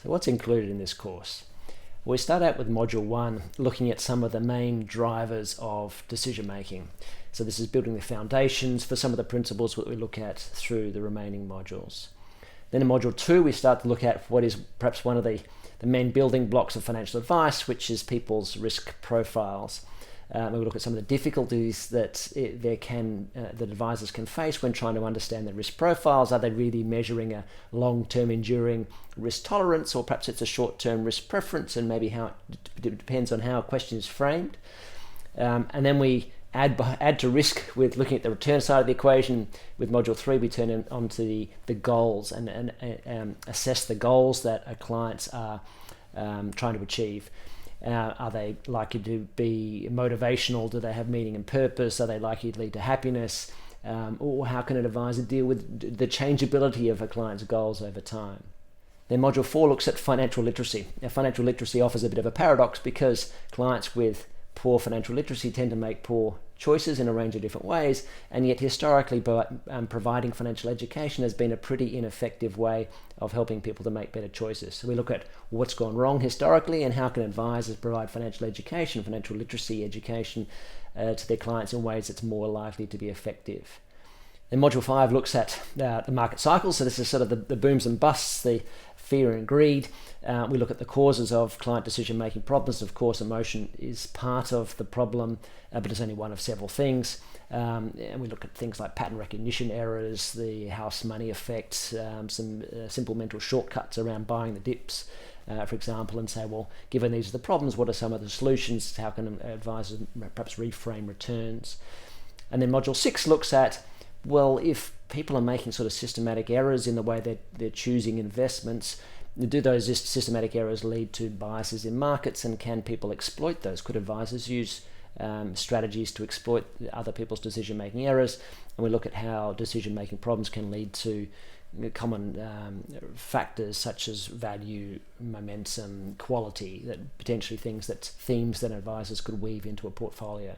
So what's included in this course? We start out with Module 1, looking at some of the main drivers of decision making. So this is building the foundations for some of the principles that we look at through the remaining modules. Then in Module 2, we start to look at what is perhaps one of the main building blocks of financial advice, which is people's risk profiles. We look at some of the difficulties that that advisors can face when trying to understand their risk profiles. Are they really measuring a long-term enduring risk tolerance, or perhaps it's a short-term risk preference, and maybe how it depends on how a question is framed. And then we add to risk with looking at the return side of the equation. With Module 3, we turn on to the goals and assess the goals that our clients are trying to achieve. Are they likely to be motivational? Do they have meaning and purpose? Are they likely to lead to happiness? Or how can an advisor deal with the changeability of a client's goals over time? Then Module 4 looks at financial literacy. Now, financial literacy offers a bit of a paradox because clients with poor financial literacy tend to make poor choices in a range of different ways, and yet historically providing financial education has been a pretty ineffective way of helping people to make better choices. So we look at what's gone wrong historically and how can advisors provide financial education, financial literacy education to their clients in ways that's more likely to be effective. Then Module 5 looks at the market cycles. So this is sort of the booms and busts, the fear and greed. We look at the causes of client decision-making problems. Of course, emotion is part of the problem, but it's only one of several things. And we look at things like pattern recognition errors, the house money effect, some simple mental shortcuts around buying the dips, for example, and say, well, given these are the problems, what are some of the solutions? How can advisors perhaps reframe returns? And then Module 6 looks at, well, if people are making sort of systematic errors in the way that they're choosing investments, do those systematic errors lead to biases in markets, and can people exploit those? Could advisors use strategies to exploit other people's decision-making errors? And we look at how decision-making problems can lead to common factors such as value, momentum, quality, that potentially themes that advisors could weave into a portfolio.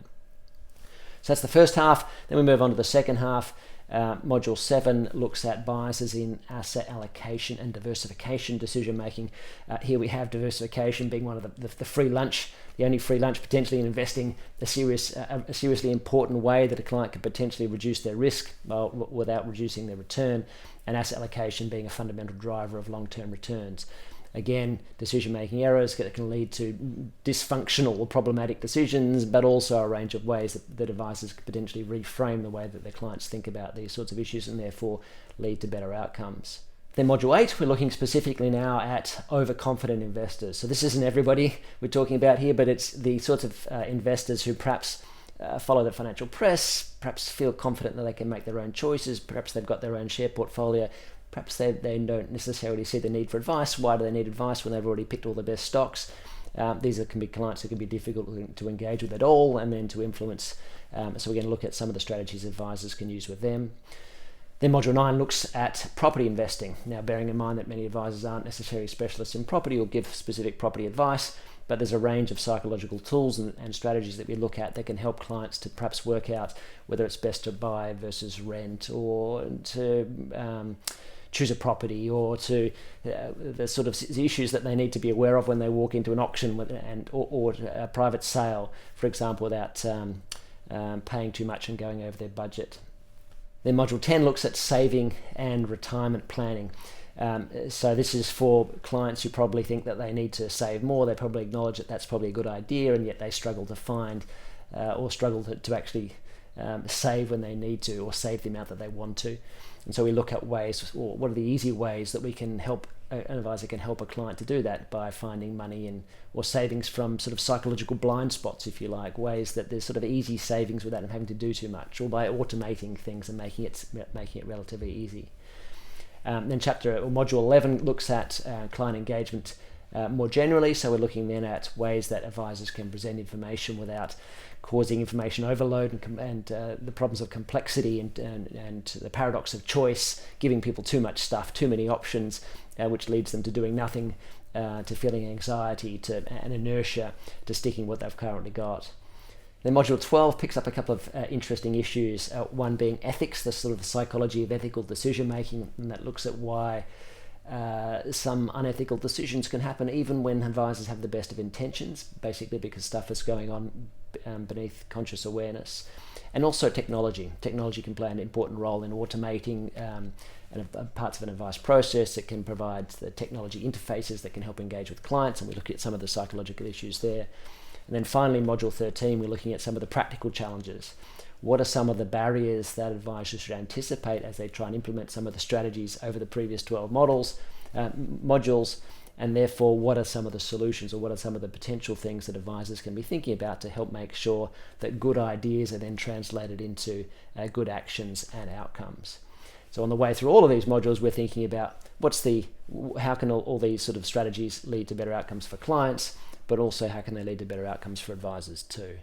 So that's the first half. Then we move on to the second half. Module 7 looks at biases in asset allocation and diversification decision making. Here we have diversification being one of the free lunch, the only free lunch potentially in investing, a seriously important way that a client could potentially reduce their risk without reducing their return, and asset allocation being a fundamental driver of long-term returns. Again, decision-making errors that can lead to dysfunctional or problematic decisions, but also a range of ways that advisors could potentially reframe the way that their clients think about these sorts of issues and therefore lead to better outcomes. Then Module 8, we're looking specifically now at overconfident investors. So this isn't everybody we're talking about here, but it's the sorts of investors who perhaps follow the financial press, perhaps feel confident that they can make their own choices, perhaps they've got their own share portfolio. Perhaps they don't necessarily see the need for advice. Why do they need advice when they've already picked all the best stocks? These can be clients who can be difficult to engage with at all and then to influence. So we're going to look at some of the strategies advisors can use with them. Then Module 9 looks at property investing. Now, bearing in mind that many advisors aren't necessarily specialists in property or give specific property advice, but there's a range of psychological tools and strategies that we look at that can help clients to perhaps work out whether it's best to buy versus rent, or to choose a property, or to the sort of issues that they need to be aware of when they walk into an auction or a private sale, for example, without paying too much and going over their budget. Then Module 10 looks at saving and retirement planning. So this is for clients who probably think that they need to save more. They probably acknowledge that that's probably a good idea, and yet they struggle to find or struggle to actually save when they need to, or save the amount that they want to. And so we look at ways, or what are the easy ways that we can help, an advisor can help a client to do that by finding money in, or savings from sort of psychological blind spots, if you like, ways that there's sort of easy savings without them having to do too much, or by automating things and making it relatively easy. Then Module 11 looks at client engagement more generally. So we're looking then at ways that advisors can present information without causing information overload and the problems of complexity and the paradox of choice, giving people too much stuff, too many options, which leads them to doing nothing, to feeling anxiety, to an inertia, to sticking what they've currently got. Then Module 12 picks up a couple of interesting issues, one being ethics, the sort of psychology of ethical decision making, and that looks at why some unethical decisions can happen even when advisors have the best of intentions, basically because stuff is going on beneath conscious awareness. And also technology. Technology can play an important role in automating parts of an advice process. It can provide the technology interfaces that can help engage with clients, and we look at some of the psychological issues there. And then finally, Module 13, we're looking at some of the practical challenges. What are some of the barriers that advisors should anticipate as they try and implement some of the strategies over the previous 12 modules, and therefore what are some of the solutions, or what are some of the potential things that advisors can be thinking about to help make sure that good ideas are then translated into good actions and outcomes. So on the way through all of these modules, we're thinking about how can all these sort of strategies lead to better outcomes for clients, but also how can they lead to better outcomes for advisors too.